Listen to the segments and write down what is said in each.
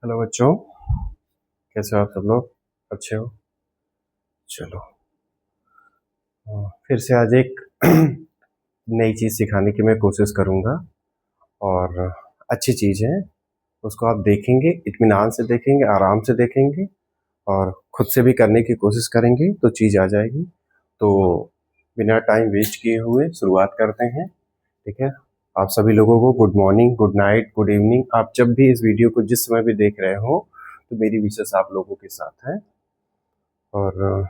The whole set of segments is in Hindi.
हेलो बच्चों, कैसे हो आप सब लोग? अच्छे हो? चलो, फिर से आज एक नई चीज़ सिखाने की मैं कोशिश करूँगा और अच्छी चीज़ है। उसको आप देखेंगे, इत्मीनान से देखेंगे, आराम से देखेंगे और खुद से भी करने की कोशिश करेंगे तो चीज़ आ जाएगी। तो बिना टाइम वेस्ट किए हुए शुरुआत करते हैं, ठीक है? आप सभी लोगों को good morning, good night, good evening. आप जब भी इस वीडियो को जिस समय भी देख रहे हो तो मेरी विशेष आप लोगों के साथ है। और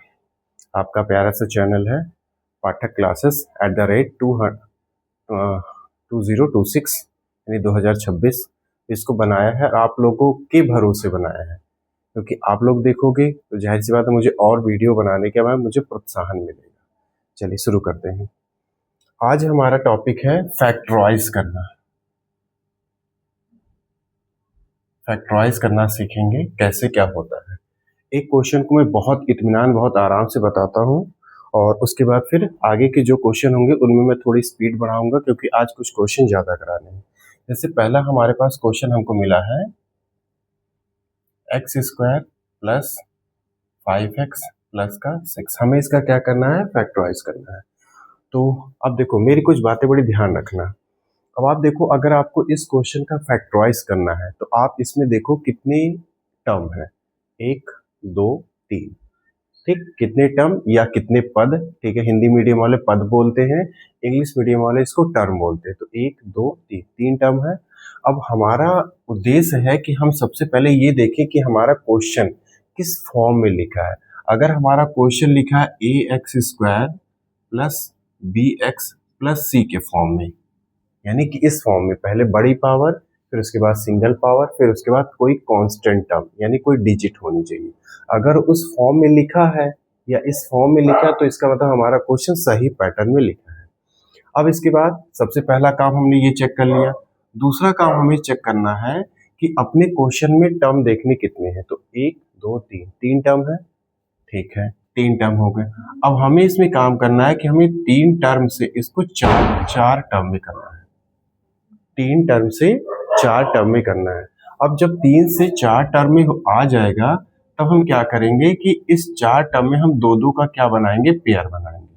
आपका प्यारा सा चैनल है पाठक क्लासेस @2026 यानी 2026। इसको बनाया है आप लोगों के भरोसे बनाया है, क्योंकि आप लोग देखोगे तो जाहिर सी बात है मुझे और वीडियो बनाने के बाद मुझे प्रोत्साहन मिलेगा। चलिए शुरू करते हैं। आज हमारा टॉपिक है फैक्टराइज करना। फैक्टराइज करना सीखेंगे कैसे क्या होता है। एक क्वेश्चन को मैं बहुत इत्मीनान, बहुत आराम से बताता हूँ और उसके बाद फिर आगे के जो क्वेश्चन होंगे उनमें मैं थोड़ी स्पीड बढ़ाऊंगा, क्योंकि आज कुछ क्वेश्चन ज़्यादा कराने हैं। जैसे पहला हमारे पास क्वेश्चन हमको मिला है x² प्लस 5x प्लस का 6। हमें इसका क्या करना है? फैक्टराइज करना है। तो अब देखो, मेरी कुछ बातें बड़ी ध्यान रखना। अब आप देखो, अगर आपको इस क्वेश्चन का फैक्टराइज करना है तो आप इसमें देखो कितने टर्म है। 1 2 3, ठीक? कितने टर्म या कितने पद, ठीक है? हिंदी मीडियम वाले पद बोलते हैं, इंग्लिश मीडियम वाले इसको टर्म बोलते हैं। तो 1 2 3, 3 टर्म है। अब हमारा उद्देश्य है कि हम सबसे पहले ये देखें कि हमारा क्वेश्चन किस फॉर्म में लिखा है। अगर हमारा क्वेश्चन लिखा है ax² plus bx plus c के फॉर्म में, यानी कि इस फॉर्म में पहले बड़ी पावर, फिर उसके बाद सिंगल पावर, फिर उसके बाद कोई कांस्टेंट टर्म यानी कोई डिजिट होनी चाहिए। अगर उस फॉर्म में लिखा है या इस फॉर्म में लिखा है तो इसका मतलब हमारा क्वेश्चन सही पैटर्न में लिखा है। अब इसके बाद सबसे पहला काम हमने ये चेक कर लिया। दूसरा काम हमें चेक करना है कि अपने क्वेश्चन में टर्म देखने कितने हैं। तो 1 2 3, 3 टर्म है, ठीक है? 3 टर्म हो गए। अब हमें इसमें काम करना है कि हमें 3 टर्म से इसको चार टर्म में करना है। 3 टर्म से 4 टर्म में करना है। अब जब 3 से 4 टर्म में आ जाएगा तब हम क्या करेंगे कि इस 4 टर्म में हम दो दो का क्या बनाएंगे? पेयर बनाएंगे।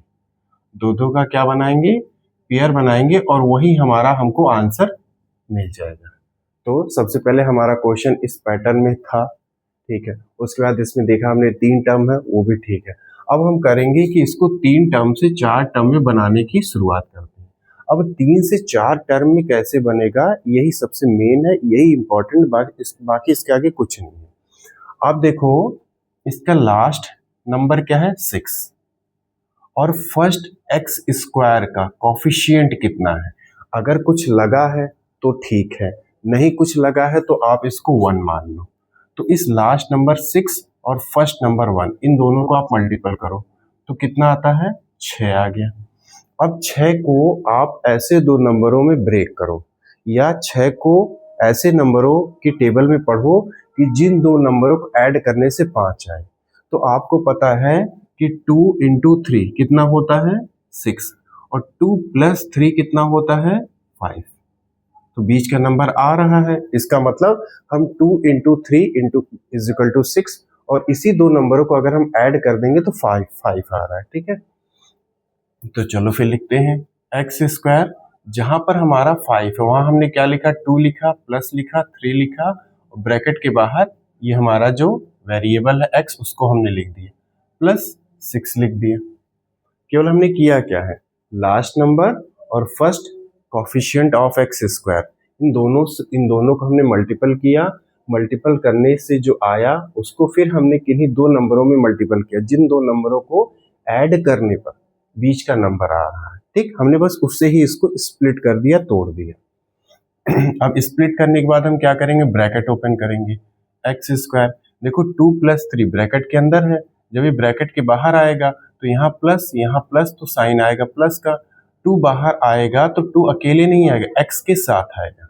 दो दो का क्या बनाएंगे? पेयर बनाएंगे और वही हमारा हमको आंसर मिल जाएगा। तो सबसे पहले हमारा क्वेश्चन इस पैटर्न में था, ठीक है? उसके बाद इसमें देखा हमने 3 टर्म है, वो भी ठीक है। अब हम करेंगे कि इसको 3 टर्म से 4 टर्म में बनाने की शुरुआत करते हैं। अब 3 से 4 टर्म में कैसे बनेगा, यही सबसे मेन है, यही इंपॉर्टेंट। बाकी इसके आगे कुछ नहीं है। अब देखो, इसका लास्ट नंबर क्या है? 6। और फर्स्ट x² का कॉफिशिएंट कितना है? अगर कुछ लगा है तो ठीक है, नहीं कुछ लगा है तो आप इसको 1 मान लो। तो इस लास्ट नंबर 6 और फर्स्ट नंबर 1, इन दोनों को आप मल्टीपल करो तो कितना आता है? 6 आ गया। अब 6 को आप ऐसे दो नंबरों में ब्रेक करो, या 6 को ऐसे नंबरों की टेबल में पढ़ो कि जिन दो नंबरों को ऐड करने से 5 आए। तो आपको पता है कि 2 इंटू 3 कितना होता है? 6, और 2 प्लस 3 कितना होता है? 5। तो बीच का नंबर आ रहा है, इसका मतलब हम 2 into 3 into is equal to 6, और इसी दो नंबरों को अगर हम ऐड कर देंगे तो 5 आ रहा है, ठीक है? तो चलो फिर लिखते हैं x²। जहां पर हमारा 5 है वहां हमने क्या लिखा? 2 लिखा, प्लस लिखा, 3 लिखा, और ब्रैकेट के बाहर ये हमारा जो वेरिएबल है x उसको हमने लिख दिया, प्लस 6 लिख दिया। केवल हमने किया क्या है? लास्ट नंबर और फर्स्ट कॉफिशिएंट ऑफ x², इन दोनों को हमने मल्टीपल किया। मल्टीपल करने से जो आया उसको फिर हमने किन्हीं दो नंबरों में मल्टीपल किया, जिन दो नंबरों को ऐड करने पर बीच का नंबर आ रहा है, ठीक? हमने बस उससे ही इसको स्प्लिट कर दिया, तोड़ दिया। अब स्प्लिट करने के बाद हम क्या करेंगे? ब्रैकेट ओपन करेंगे। x², देखो 2 प्लस 3 ब्रैकेट के अंदर है, जब ये ब्रैकेट के बाहर आएगा तो यहाँ प्लस तो साइन आएगा प्लस का। 2 बाहर आएगा तो 2 अकेले नहीं आएगा, x के साथ आएगा।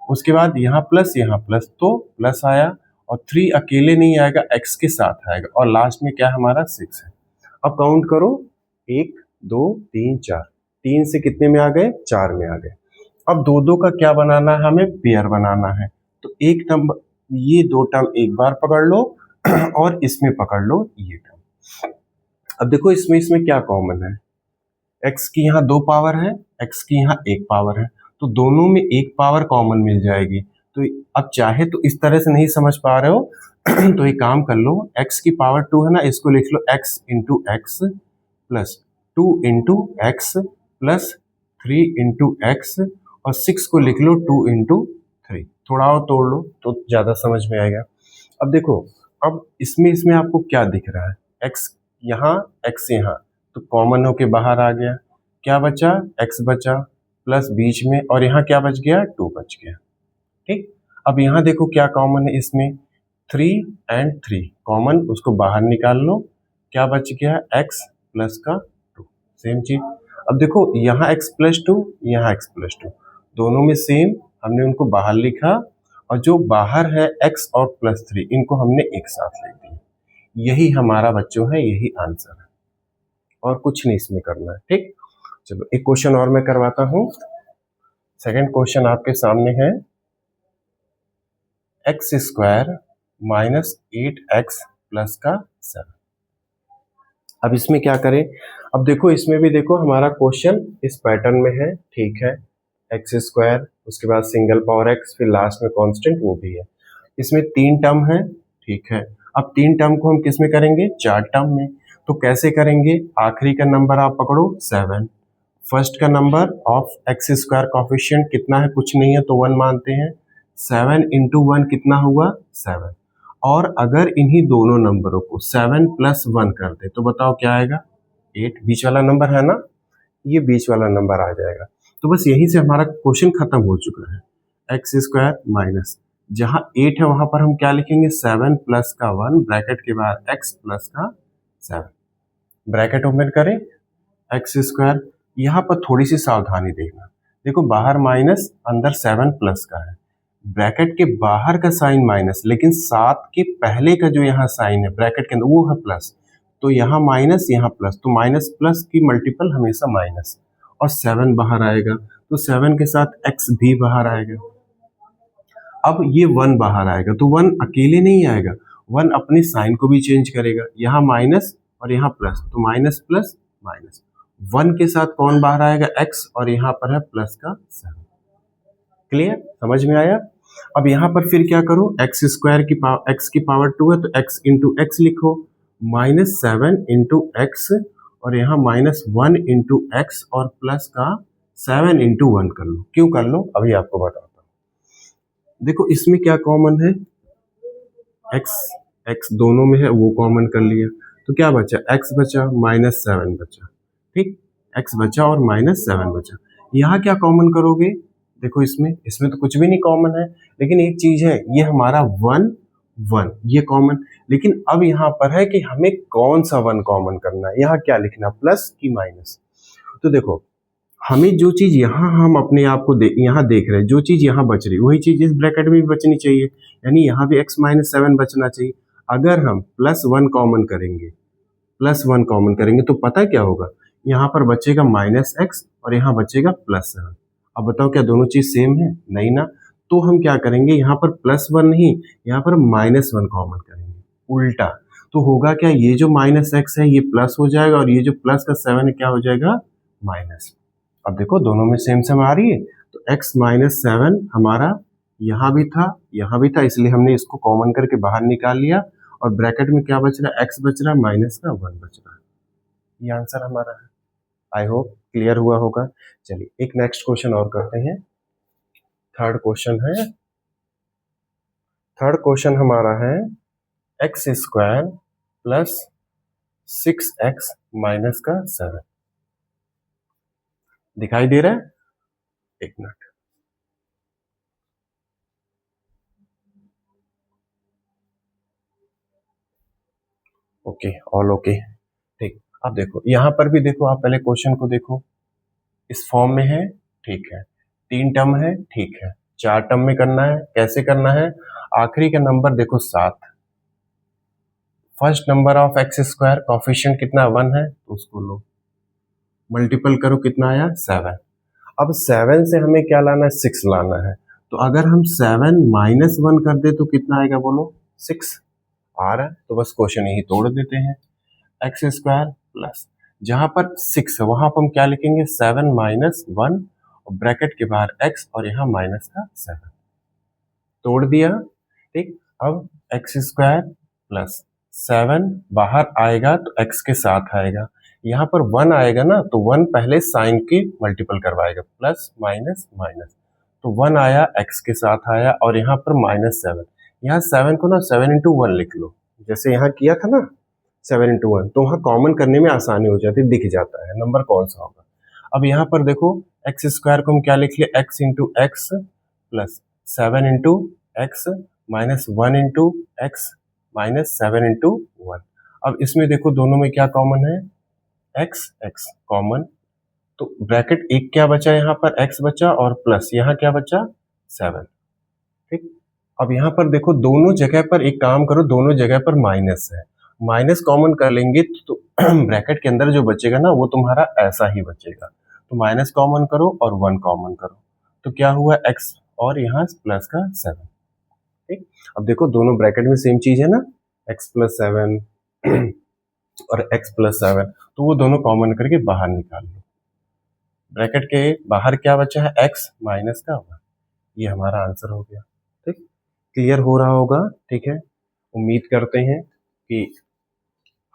उसके बाद यहाँ प्लस तो प्लस आया, और 3 अकेले नहीं आएगा, x के साथ आएगा, और लास्ट में क्या हमारा 6 है। अब काउंट करो, 1 2 3 4, 3 से कितने में आ गए? 4 में आ गए। अब दो दो का क्या बनाना है? हमें पेयर बनाना है। तो एक नंबर ये दो टर्म एक बार पकड़ लो और इसमें पकड़ लो ये टर्म। अब देखो इसमें क्या कॉमन है, x की यहाँ 2 पावर है, x की यहाँ 1 पावर है, तो दोनों में 1 पावर कॉमन मिल जाएगी। तो अब चाहे तो इस तरह से नहीं समझ पा रहे हो तो एक काम कर लो, x की पावर 2 है ना, इसको लिख लो x into x plus 2 into x plus 3 into x और 6 को लिख लो 2 इंटू 3। थोड़ा और तोड़ लो तो ज़्यादा समझ में आएगा। अब देखो, अब इसमें आपको क्या दिख रहा है, x यहाँ x यहाँ, तो कॉमन होके बाहर आ गया, क्या बचा, x बचा प्लस बीच में, और यहाँ क्या बच गया, 2 बच गया। ठीक, अब यहाँ देखो क्या कॉमन है इसमें, 3 एंड 3 कॉमन, उसको बाहर निकाल लो, क्या बच गया, x प्लस का 2, सेम चीज। अब देखो यहाँ x प्लस 2, यहाँ x प्लस 2, दोनों में सेम, हमने उनको बाहर लिखा, और जो बाहर है x और प्लस 3 इनको हमने एक साथ लिख दिया। यही हमारा बच्चों है, यही आंसर है, और कुछ नहीं इसमें करना है। ठीक, चलो एक क्वेश्चन और मैं करवाता हूं। सेकंड क्वेश्चन आपके सामने है, x square minus 8x plus का 7। अब इसमें क्या करें, अब देखो इसमें भी देखो हमारा क्वेश्चन इस पैटर्न में है। ठीक है, एक्स स्क्वायर, उसके बाद सिंगल पावर एक्स, फिर लास्ट में कांस्टेंट वो भी है। इसमें 3 टर्म है। ठीक है, अब 3 टर्म को हम किस में करेंगे, 4 टर्म में। तो कैसे करेंगे, आखिरी का नंबर आप पकड़ो 7, फर्स्ट का number of x square coefficient कितना है, कुछ नहीं है तो 1 मानते हैं, 7 इंटू 1 कितना हुआ, 7। और अगर इन्हीं दोनों नंबरों को 7 प्लस 1 कर दे तो बताओ क्या आएगा, 8, बीच वाला नंबर है ना, ये बीच वाला नंबर आ जाएगा। तो बस यहीं से हमारा क्वेश्चन खत्म हो चुका है। एक्स स्क्वायर माइनस, जहां 8 है वहां पर हम क्या लिखेंगे, 7 प्लस का 1 ब्रैकेट के बाद एक्स प्लस का 7, ब्रैकेट ओपन करें, एक्स स्क्वायर। यहाँ पर थोड़ी सी सावधानी देखना, देखो बाहर माइनस, अंदर 7 प्लस का है, ब्रैकेट के बाहर का साइन माइनस, लेकिन 7 के पहले का जो यहाँ साइन है ब्रैकेट के अंदर वो है प्लस, तो यहाँ माइनस यहाँ प्लस, तो माइनस प्लस की मल्टीपल हमेशा माइनस, और 7 बाहर आएगा, तो 7 के साथ x भी बाहर आएगा। अब ये 1 बाहर आएगा, तो 1 अकेले नहीं आएगा, 1 अपने साइन को भी चेंज करेगा, यहाँ माइनस और यहाँ प्लस, तो माइनस प्लस माइनस, 1 के साथ कौन बाहर आएगा, x, और यहाँ पर है प्लस का 7। क्लियर, समझ में आया। अब यहाँ पर फिर क्या करो, एक्स स्क्वायर की पावर, एक्स की पावर 2 है तो x इंटू एक्स लिखो, माइनस 7 इंटू एक्स, और यहाँ माइनस 1 इंटू एक्स और प्लस का 7 इंटू 1 कर लो। क्यों कर लो अभी आपको बताता हूँ। देखो इसमें क्या कॉमन है, x, x दोनों में है वो कॉमन कर लिया, तो क्या बचा, x बचा माइनस 7 बचा। ठीक, x बचा और माइनस 7 बचा। यहाँ क्या कॉमन करोगे, देखो इसमें तो कुछ भी नहीं कॉमन है, लेकिन एक चीज है, ये हमारा 1 1 ये कॉमन, लेकिन अब यहाँ पर है कि हमें कौन सा 1 कॉमन करना है, यहाँ क्या लिखना, प्लस की माइनस। तो देखो हमें जो चीज यहाँ हम अपने आप को यहाँ देख रहे हैं, जो चीज यहाँ बच रही वही चीज इस ब्रैकेट में भी बचनी चाहिए, यानी यहाँ भी x माइनस 7 बचना चाहिए। अगर हम प्लस 1 कॉमन करेंगे, प्लस 1 कॉमन करेंगे तो पता क्या होगा, यहाँ पर बचेगा माइनस एक्स और यहाँ बचेगा प्लस 7। अब बताओ क्या दोनों चीज सेम है, नहीं ना, तो हम क्या करेंगे, यहाँ पर प्लस 1 नहीं, यहाँ पर माइनस 1 कॉमन करेंगे, उल्टा। तो होगा क्या, ये जो माइनस एक्स है ये प्लस हो जाएगा, और ये जो प्लस का 7 है क्या हो जाएगा, माइनस। अब देखो दोनों में सेम सेम आ रही है, तो x माइनस 7 हमारा यहाँ भी था, इसलिए हमने इसको कॉमन करके बाहर निकाल लिया, और ब्रैकेट में क्या बच रहा है, x बच रहा है, माइनस का 1 बच रहा है। ये आंसर हमारा है। आई होप क्लियर हुआ होगा। चलिए एक नेक्स्ट क्वेश्चन और करते हैं। थर्ड क्वेश्चन हमारा है x square plus 6x minus का 7। दिखाई दे रहा है, एक मिनट। ओके, ऑल ओके, ठीक। अब देखो यहाँ पर भी देखो, आप पहले क्वेश्चन को देखो, इस फॉर्म में है, ठीक है, 3 टर्म है, ठीक है, 4 टर्म में करना है, कैसे करना है, आखिरी का नंबर देखो 7, first number of x square coefficient कितना 1 है, तो उसको लो, मल्टीपल करो, कितना आया 7। अब 7 से हमें क्या लाना है, 6 लाना है, तो अगर हम 7 माइनस 1 कर दे तो कितना आएगा बोलो? 6 आ रहा है। तो बस क्वेश्चन यही तोड़ देते हैं। एक्स स्क्वायर प्लस, जहां पर 6 है वहां पर हम क्या लिखेंगे? 7 माइनस 1 और ब्रैकेट के बाहर x और यहाँ माइनस का 7 तोड़ दिया। ठीक, अब एक्स स्क्वायर प्लस 7 बाहर आएगा तो x के साथ आएगा, यहाँ पर 1 आएगा ना तो 1 पहले साइन की मल्टीपल करवाएगा, प्लस माइनस माइनस, तो 1 आया x के साथ आया और यहाँ पर माइनस 7। यहाँ 7 को ना 7 इंटू 1 लिख लो, जैसे यहाँ किया था ना 7 इंटू 1, तो वहाँ कॉमन करने में आसानी हो जाती है, दिख जाता है नंबर कौन सा होगा। अब यहाँ पर देखो एक्स स्क्वायर को हम क्या लिख लिया? X into x plus 7 into x minus 1 into x minus 7 into 1। अब इसमें देखो दोनों में क्या कॉमन है? एक्स एक्स कॉमन, तो ब्रैकेट एक क्या बचा? यहाँ पर एक्स बचा और प्लस यहाँ क्या बचा? 7। ठीक, अब यहाँ पर देखो दोनों जगह पर एक काम करो, दोनों जगह पर माइनस है, माइनस कॉमन कर लेंगे तो ब्रैकेट के अंदर जो बचेगा ना वो तुम्हारा ऐसा ही बचेगा। तो माइनस कॉमन करो और 1 कॉमन करो, तो क्या हुआ? x और यहाँ प्लस का 7। ठीक, अब देखो दोनों ब्रैकेट में सेम चीज है ना, x प्लस 7 और x प्लस 7, तो वो दोनों कॉमन करके बाहर निकाल लो। ब्रैकेट के बाहर क्या बचा है? x माइनस का 1। ये हमारा आंसर हो गया। ठीक, क्लियर हो रहा होगा? ठीक है, उम्मीद करते हैं कि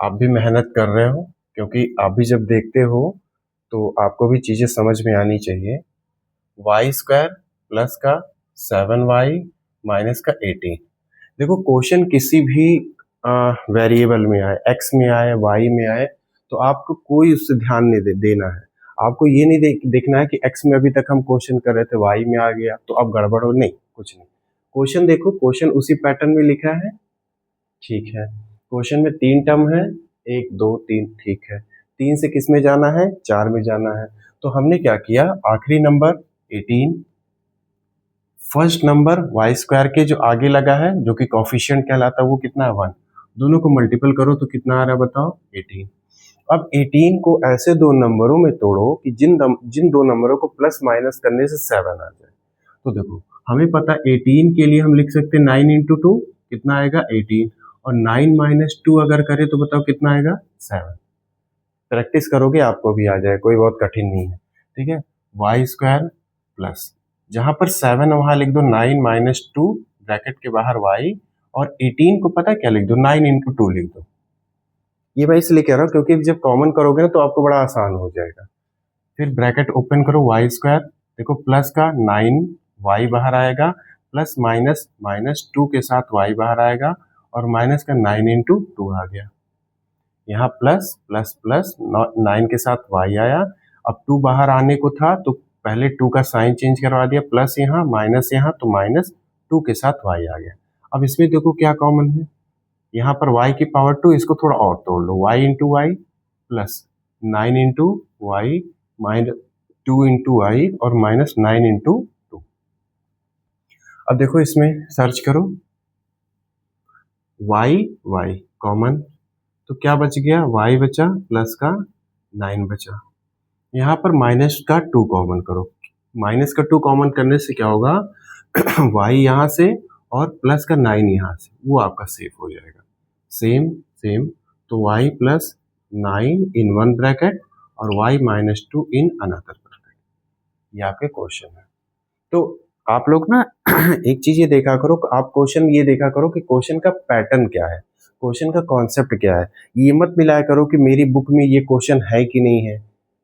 आप भी मेहनत कर रहे हो, क्योंकि आप भी जब देखते हो तो आपको भी चीज़ें समझ में आनी चाहिए। वाई स्क्वायर प्लस का 7y माइनस का 18। देखो क्वेश्चन किसी भी वेरिएबल में आए, x में आए, y में आए, तो आपको कोई उससे ध्यान नहीं देना है। आपको ये नहीं देखना है कि x में अभी तक हम क्वेश्चन कर रहे थे, y में आ गया तो अब गड़बड़ हो, नहीं, कुछ नहीं। क्वेश्चन देखो, क्वेश्चन उसी पैटर्न में लिखा है। ठीक है, क्वेश्चन में 3 टर्म है, 1 2 3, ठीक है। 3 से किस में जाना है? 4 में जाना है। तो हमने क्या किया? आखिरी number 18, first number y square के जो आगे लगा है जो कि कॉफिशिएंट कहलाता है वो कितना है? 1। दोनों को मल्टीपल करो तो कितना आ रहा है बताओ? 18। अब 18 को ऐसे दो नंबरों में तोड़ो कि जिन दो नंबरों को प्लस माइनस करने से 7 आ जाए। तो देखो हमें पता 18 के लिए हम लिख सकते हैं 9 इंटू 2, कितना आएगा? 18, और 9 माइनस 2 अगर करें तो बताओ कितना आएगा? 7। प्रैक्टिस करोगे आपको भी आ जाए, कोई बहुत कठिन नहीं है। ठीक है, वाई स्क्वायर प्लस, जहां पर 7 वहां लिख दो 9 माइनस 2 ब्रैकेट के बाहर y, और 18 को पता है क्या लिख दो? 9 इंटू 2 लिख दो। ये मैं इसलिए कह रहा हूँ क्योंकि जब कॉमन करोगे ना तो आपको बड़ा आसान हो जाएगा। फिर ब्रैकेट ओपन करो, वाई स्क्वायर, देखो प्लस का 9 y बाहर आएगा, प्लस माइनस माइनस 2 के साथ y बाहर आएगा, और माइनस का 9 इंटू 2 आ गया। यहाँ प्लस प्लस प्लस 9 के साथ y आया। अब 2 बाहर आने को था तो पहले 2 का साइन चेंज करवा दिया, प्लस यहाँ माइनस यहाँ, तो माइनस 2 के साथ y आ गया। अब इसमें देखो क्या कॉमन है, यहाँ पर y की पावर 2, इसको थोड़ा और तोड़ लो, y into y plus 9 into y minus 2 into y और माइनस 9 इंटू 2। अब देखो इसमें सर्च करो y कॉमन, तो क्या बच गया? y बचा प्लस का 9 बचा। यहाँ पर माइनस का 2 कॉमन करो, माइनस का 2 कॉमन करने से क्या होगा? y यहाँ से और प्लस का 9 यहाँ से, वो आपका सेफ हो जाएगा। सेम सेम, तो y plus 9 in one bracket और y minus 2 in another bracket, ये आपके क्वेश्चन है। तो आप लोग ना एक चीज ये देखा करो, आप क्वेश्चन ये देखा करो कि क्वेश्चन का पैटर्न क्या है, क्वेश्चन का कॉन्सेप्ट क्या है। ये मत मिलाया करो कि मेरी बुक में ये क्वेश्चन है कि नहीं है।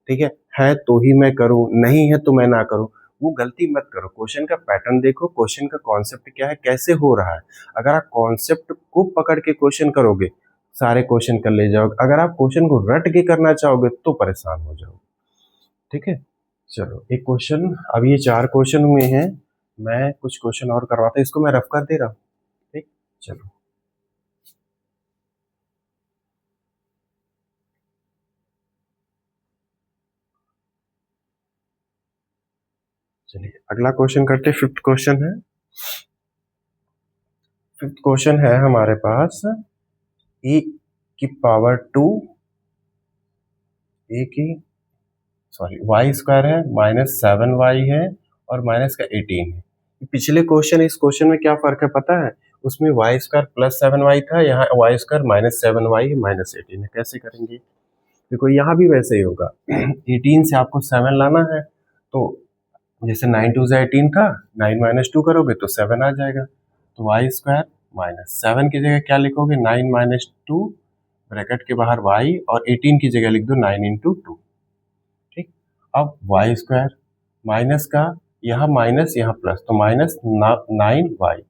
ठीक है तो ही मैं करूं, नहीं है तो मैं ना करूं, वो गलती मत करो। क्वेश्चन का पैटर्न देखो, क्वेश्चन का कॉन्सेप्ट क्या है, कैसे हो रहा है। अगर आप कॉन्सेप्ट को पकड़ के क्वेश्चन करोगे सारे क्वेश्चन कर ले जाओगे, अगर आप क्वेश्चन को रट के करना चाहोगे तो परेशान हो जाओगे। ठीक है, चलो एक क्वेश्चन, अब ये 4 क्वेश्चन हुए हैं, मैं कुछ क्वेश्चन और करवाता हूं, इसको मैं रफ कर दे रहा हूँ। ठीक, चलो चलिए अगला क्वेश्चन करते हैं। फिफ्थ क्वेश्चन है, फिफ्थ क्वेश्चन है हमारे पास e की पावर 2, ए की सॉरी वाई स्क्वायर है माइनस 7y है और माइनस का 18 है। पिछले क्वेश्चन इस क्वेश्चन में क्या फर्क है पता है, उसमें वाई स्क्वायर प्लस 7y था, यहाँ Y square minus 7y minus 18 है। कैसे करेंगे? देखो यहाँ भी वैसे ही होगा 18 से आपको 7 लाना है, तो जैसे 9 2 18 था, 9 माइनस 2 करोगे तो 7 आ जाएगा, तो वाई स्क्वायर माइनस 7 की जगह क्या लिखोगे, 9 माइनस 2 ब्रैकेट के बाहर y, और 18 की जगह लिख दो 9 इंटू 2। ठीक, अब वाई स्क्वायर माइनस का यहाँ माइनस यहाँ प्लस, तो minus 9y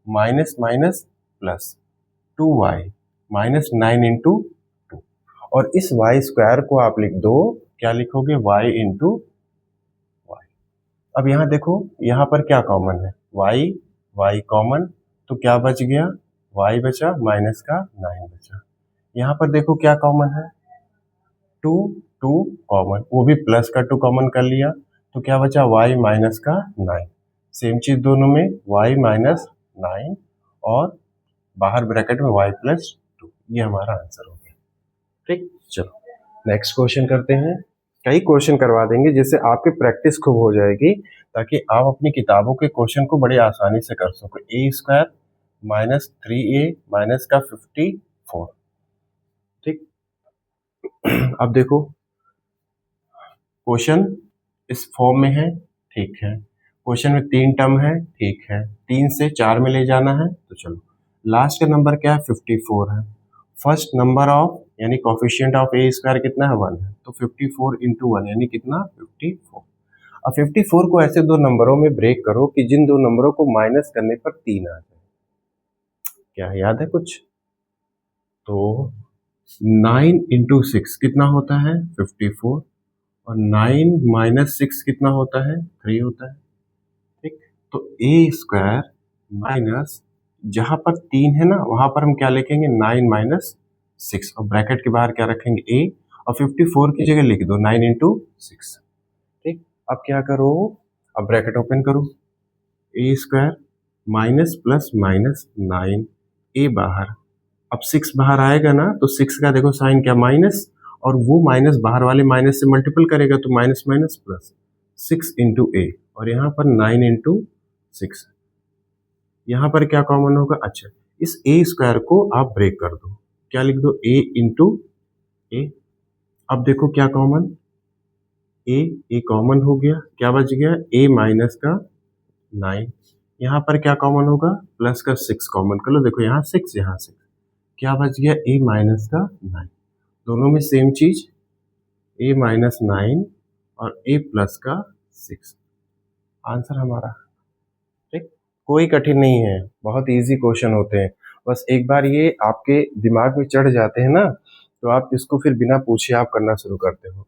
minus minus plus 2y minus 9 into 2, और इस वाई स्क्वायर को आप लिख दो, क्या लिखोगे, y इंटू वाई। अब यहाँ देखो, यहाँ पर क्या कॉमन है, y कॉमन, तो क्या बच गया, y बचा माइनस का 9 बचा। यहाँ पर देखो क्या कॉमन है, 2 कॉमन, वो भी प्लस का 2 कॉमन कर लिया, तो क्या बचा, y माइनस का 9। सेम चीज दोनों में, y माइनस 9 और बाहर ब्रैकेट में y प्लस 2, ये हमारा आंसर हो गया। ठीक, चलो नेक्स्ट क्वेश्चन करते हैं। कई क्वेश्चन करवा देंगे जिससे आपकी प्रैक्टिस खूब हो जाएगी, ताकि आप अपनी किताबों के क्वेश्चन को बड़ी आसानी से कर सको। ए स्क्वायर माइनस 3a माइनस का 54। ठीक, अब देखो क्वेश्चन इस फॉर्म में है, ठीक है, क्वेश्चन में 3 टर्म है, ठीक है, 3 से 4 में ले जाना है, तो चलो लास्ट का नंबर क्या है, 54 है। फर्स्ट नंबर ऑफ यानी कोफिशिएंट ऑफ ए स्क्वायर कितना है, 1 है, तो 54 इंटू 1 यानी कितना, 54। अब 54 को ऐसे दो नंबरों में ब्रेक करो कि जिन दो नंबरों को माइनस करने पर 3 आ जाए। क्या याद है कुछ? तो 9 इंटू 6 कितना होता है, 54, और 9 माइनस 6 कितना होता है, 3 होता है। ठीक, तो ए स्क्वायर माइनस, जहां पर 3 है ना वहां पर हम क्या लिखेंगे, 9 माइनस 6, और ब्रैकेट के बाहर क्या रखेंगे, ए, और 54 की जगह लिख दो 9 इंटू 6। ठीक, अब क्या करो, अब ब्रैकेट ओपन करो, ए स्क्वायर माइनस प्लस माइनस 9, ए बाहर, अब 6 बाहर आएगा ना, तो 6 का देखो साइन क्या, माइनस, और वो माइनस बाहर वाले माइनस से मल्टीपल करेगा, तो माइनस माइनस प्लस 6 इंटू ए, और यहाँ पर 9 इंटू 6, यहाँ पर क्या कॉमन होगा, अच्छा इस ए स्क्वायर को आप ब्रेक कर दो, क्या लिख दो, ए इंटू ए। अब देखो क्या कॉमन, ए कॉमन हो गया, क्या बच गया, ए माइनस का 9, यहाँ पर क्या कॉमन होगा, प्लस का 6 कॉमन कर लो, देखो यहाँ 6 यहाँ 6, क्या बच गया, ए माइनस का 9, दोनों में सेम चीज, ए माइनस 9 और ए प्लस का 6, आंसर हमारा। ठीक, कोई कठिन नहीं है, बहुत इजी क्वेश्चन होते हैं, बस एक बार ये आपके दिमाग में चढ़ जाते हैं ना, तो आप इसको फिर बिना पूछे आप करना शुरू करते हो।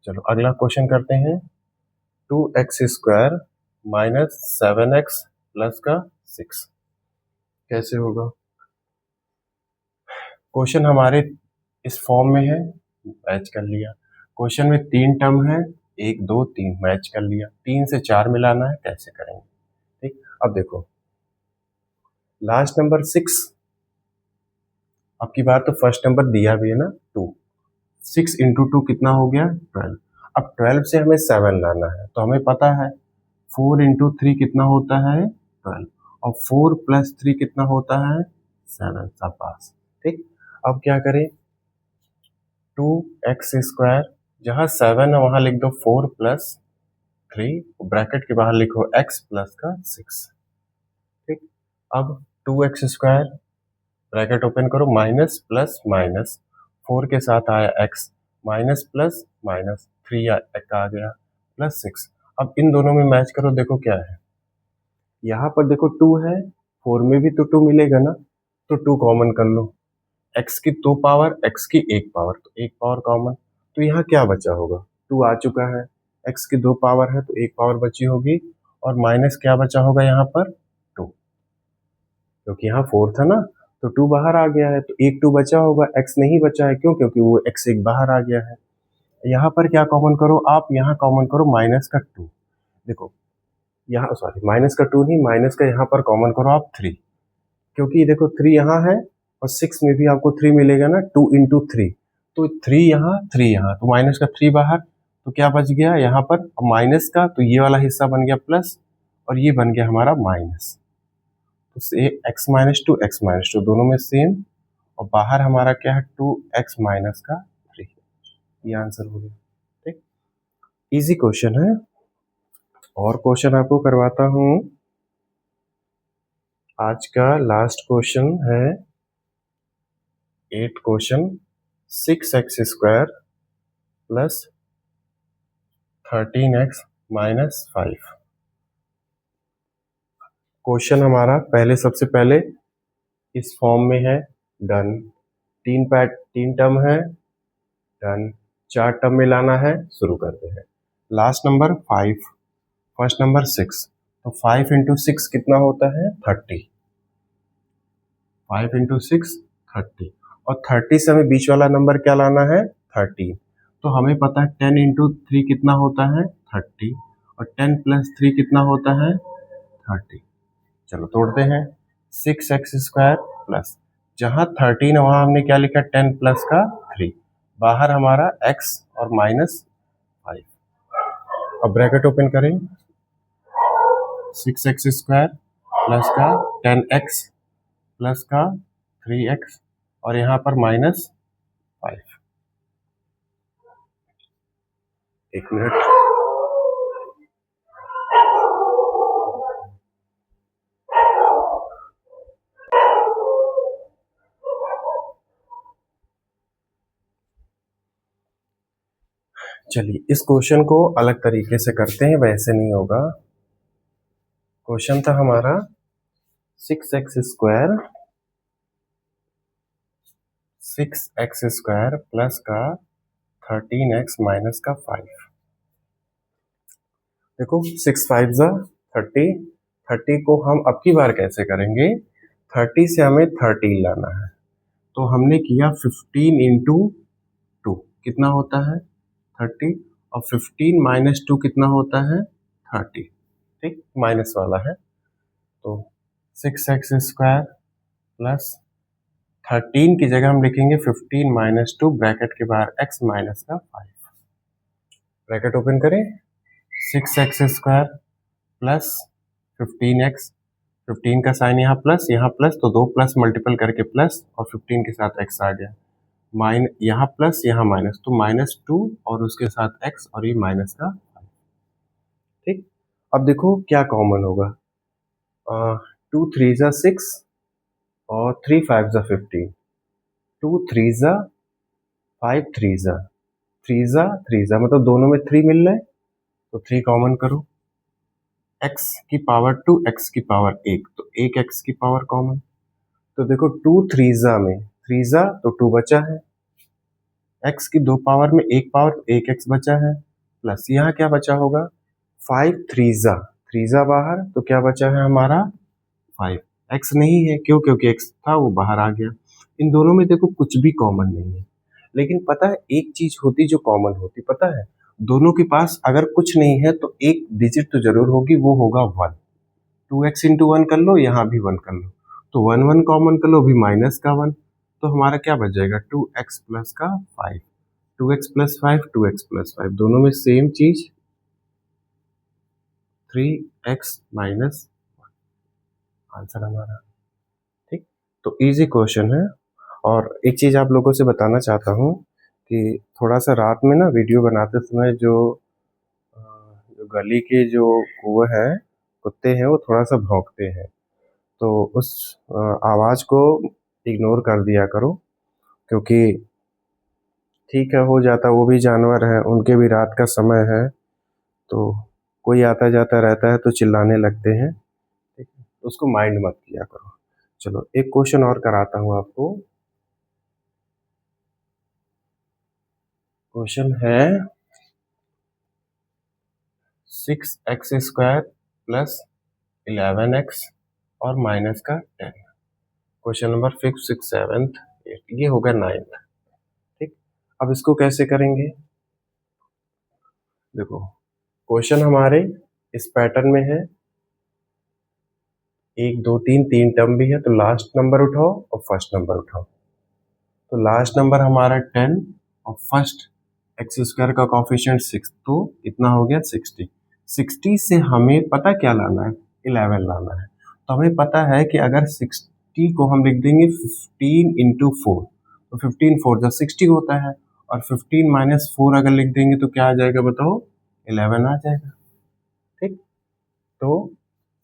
चलो अगला क्वेश्चन करते हैं, 2x square minus 7x plus का 6 कैसे होगा। क्वेश्चन हमारे इस फॉर्म में है, मैच कर लिया, क्वेश्चन में 3 टर्म है, 1 2 3 मैच कर लिया, 3 से 4 मिलाना है, कैसे करेंगे। ठीक, अब देखो लास्ट नंबर 6, अब की बार तो फर्स्ट नंबर दिया भी है ना 2, 6 इंटू 2 कितना हो गया, 12। अब 12 से हमें 7 लाना है, तो हमें पता है 4 इंटू 3 कितना होता है, 12, और 4 प्लस 3 कितना होता है, 7, सब पास। ठीक, अब क्या करें, 2x स्क्वायर, जहां 7 है वहां लिख दो 4 प्लस 3, ब्रैकेट के बाहर लिखो x प्लस का 6। ठीक, अब 2x स्क्वायर, ब्रैकेट ओपन करो, माइनस प्लस माइनस, 4 के साथ आया x, माइनस प्लस माइनस 3 आ गया प्लस 6। अब इन दोनों में मैच करो, देखो क्या है, यहाँ पर देखो 2 है, 4 में भी तो 2 मिलेगा ना, तो 2 कॉमन कर लो, x की 2 पावर, x की 1 पावर, तो 1 पावर कॉमन, तो यहाँ क्या बचा होगा, 2 आ चुका है, x की 2 पावर है तो 1 पावर बची होगी, और माइनस क्या बचा होगा यहाँ पर 2, क्योंकि यहाँ 4 था ना, तो 2 बाहर आ गया है, तो 1 2 बचा होगा, x नहीं बचा है, क्यों, क्योंकि वो x 1 बाहर आ गया है। यहाँ पर क्या कॉमन करो आप, यहाँ कॉमन करो माइनस का 2, देखो यहाँ सॉरी माइनस का 2 नहीं, माइनस का यहाँ पर कॉमन करो आप 3, क्योंकि देखो 3 यहाँ है और 6 में भी आपको 3 मिलेगा ना, 2 इंटू 3, तो 3 यहाँ 3 यहाँ, तो माइनस का 3 बाहर, तो क्या बच गया यहाँ पर माइनस का, तो ये वाला हिस्सा बन गया प्लस, और ये बन गया हमारा माइनस। तो से x माइनस टू दोनों में सेम, और बाहर हमारा क्या है 2x माइनस का 3। ये आंसर हो गया। ठीक, इजी क्वेश्चन है। और क्वेश्चन आपको करवाता हूं। आज का लास्ट क्वेश्चन है 8 question. 6x² plus 13x minus 5। Question हमारा पहले सबसे पहले इस फॉर्म में है, डन। 3 टर्म है, डन। 4 टर्म में लाना है, शुरू करते हैं। Last number 5, first number 6। तो 5 इंटू 6 कितना होता है 30। 5 इंटू 6 30, और 30 से हमें बीच वाला नंबर क्या लाना है 13। तो हमें पता है 10 इंटू 3 कितना होता है 30, और 10 प्लस 3 कितना होता है 30। चलो तोड़ते हैं। 6x² प्लस, जहां 13 है वहां हमने क्या लिखा 10 प्लस का 3, बाहर हमारा x और माइनस 5। अब ब्रैकेट ओपन करें। 6x² प्लस का 10x प्लस का 3x, और यहाँ पर माइनस 5। एक मिनट। चलिए इस क्वेश्चन को अलग तरीके से करते हैं, वैसे नहीं होगा। क्वेश्चन था हमारा 6x² प्लस का 13x माइनस का 5। देखो 6 5 जा 30, 30 को हम अब की बार कैसे करेंगे, 30 से हमें 13 लाना है। तो हमने किया 15 इंटू 2 कितना होता है 30, और 15 माइनस 2 कितना होता है 30। ठीक, माइनस वाला है। तो 6x² प्लस 13 की जगह हम लिखेंगे 15 माइनस 2, ब्रैकेट के बाहर x माइनस का 5। ब्रैकेट ओपन करें। 6x² प्लस 15x, 15 का साइन यहाँ प्लस, तो 2 प्लस मल्टीपल करके प्लस, और 15 के साथ x आ गया। यहाँ प्लस यहाँ माइनस, तो -2 और उसके साथ x, और ये माइनस का 5। ठीक, अब देखो क्या कॉमन होगा। 2 3 जा 6 और 3 5 जा 15। 2 3 जा 5 3 जा 3 जा मतलब दोनों में 3 मिल रहे, तो 3 कॉमन करो। x की पावर 2 x की पावर 1, तो 1 x की पावर कॉमन। तो देखो 2 3 जा में 3 जा तो 2 बचा है, x की 2 पावर में 1 पावर 1 x बचा है, प्लस यहाँ क्या बचा होगा 5 3 जा बाहर, तो क्या बचा है हमारा 5। x नहीं है, क्यों, क्योंकि x था वो बाहर आ गया। इन दोनों में देखो कुछ भी कॉमन नहीं है, लेकिन पता है एक चीज होती जो कॉमन होती, पता है दोनों के पास अगर कुछ नहीं है तो एक डिजिट तो जरूर होगी, वो होगा 1। 2x इंटू 1 कर लो, यहाँ भी 1 कर लो, तो 1 1 कॉमन कर लो, भी माइनस का 1, तो हमारा क्या बच जाएगा 2x प्लस का 5। 2x प्लस 5 2x प्लस 5 दोनों में सेम चीज 3x माइनस 1 आंसर हमारा। ठीक, तो इजी क्वेश्चन है। और एक चीज आप लोगों से बताना चाहता हूँ कि थोड़ा सा रात में ना वीडियो बनाते समय जो गली के जो कुएं हैं, कुत्ते हैं, वो थोड़ा सा भौंकते हैं, तो उस आवाज को इग्नोर कर दिया करो, क्योंकि ठीक है हो जाता, वो भी जानवर है, उनके भी रात का समय है, तो कोई आता जाता रहता है तो चिल्लाने लगते हैं। ठीक है, तो उसको माइंड मत किया करो। चलो एक क्वेश्चन और कराता हूँ आपको। क्वेश्चन है 6x² प्लस 11x और माइनस का 10। क्वेश्चन नंबर 5 6 7 8, ये होगा 9th। ठीक, अब इसको कैसे करेंगे, देखो क्वेश्चन हमारे इस पैटर्न में है, 1 2 3 टर्म भी है, तो लास्ट नंबर उठाओ और फर्स्ट नंबर उठाओ। तो लास्ट नंबर हमारा 10 और फर्स्ट x² का कॉफिशिएंट 6, तो इतना हो गया 60। 60 से हमें पता क्या लाना है, 11 लाना है। तो हमें पता है कि अगर 60 को हम लिख देंगे 15 इंटू 4, तो 15 4 जो 60 होता है, और 15 माइनस 4 अगर लिख देंगे तो क्या आ जाएगा बताओ, 11 आ जाएगा। ठीक, तो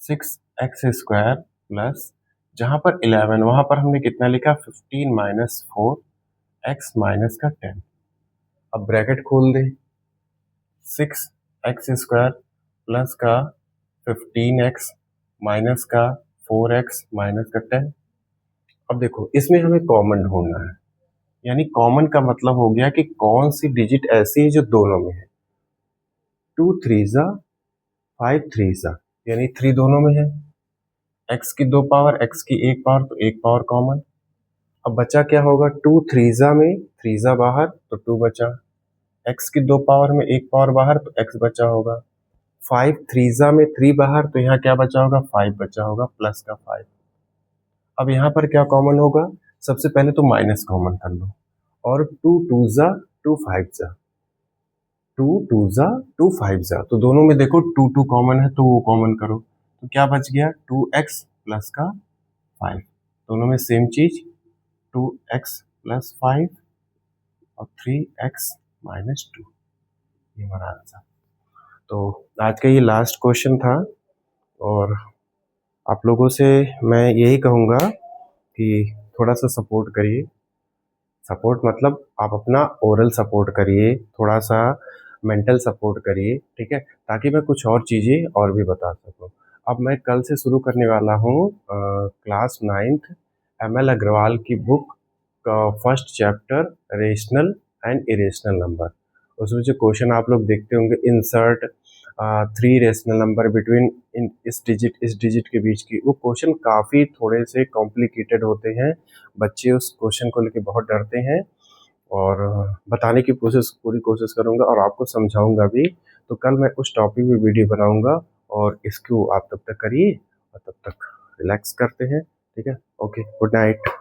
6x² प्लस, जहाँ पर 11 वहाँ पर हमने कितना लिखा, 15 माइनस 4 x माइनस का 10। अब ब्रैकेट खोल दे, 6x² प्लस का 15x माइनस का 4x माइनस का 10। अब देखो इसमें हमें कॉमन ढूंढना है, यानी कॉमन का मतलब हो गया कि कौन सी डिजिट ऐसी है जो दोनों में है। 2 3 जा 5 3 जा, यानी 3 दोनों में है। x की 2 पावर, x की 1 पावर, तो 1 पावर कॉमन। अब बचा क्या होगा, 2 3 जा में 3 जा बाहर तो 2 बचा, x की 2 पावर में 1 पावर बाहर तो x बचा होगा। 5 3 जा में 3 बाहर तो यहाँ क्या बचा होगा, 5 बचा होगा, प्लस का 5। अब यहाँ पर क्या कॉमन होगा, सबसे पहले तो माइनस कॉमन कर लो, और 2 2 जा 2 5 जा, 2 2 जा 2 5 जा, तो दोनों में देखो 2 2 कॉमन है तो वो कॉमन करो, तो क्या बच गया, 2x प्लस का 5। दोनों में सेम चीज, 2x प्लस 5 और 3x माइनस 2, ये हमारा आंसर। तो आज का ये लास्ट क्वेश्चन था, और आप लोगों से मैं यही कहूँगा कि थोड़ा सा सपोर्ट करिए। सपोर्ट मतलब आप अपना ओरल सपोर्ट करिए, थोड़ा सा मेंटल सपोर्ट करिए, ठीक है, ताकि मैं कुछ और चीज़ें और भी बता सकूँ। अब मैं कल से शुरू करने वाला हूँ क्लास 9th ML अग्रवाल की बुक का first chapter, rational and irrational number. उसमें जो क्वेश्चन आप लोग देखते होंगे, इंसर्ट 3 रेशनल नंबर बिटवीन इस डिजिट के बीच की, वो क्वेश्चन काफ़ी थोड़े से कॉम्प्लिकेटेड होते हैं। बच्चे उस क्वेश्चन को लेके बहुत डरते हैं, और बताने की पूरी कोशिश करूँगा और आपको समझाऊंगा भी। तो कल मैं उस टॉपिक पे वीडियो बनाऊंगा, और इसको आप तब तक करिए, और तब तक रिलैक्स करते हैं। ठीक है, ओके, गुड नाइट।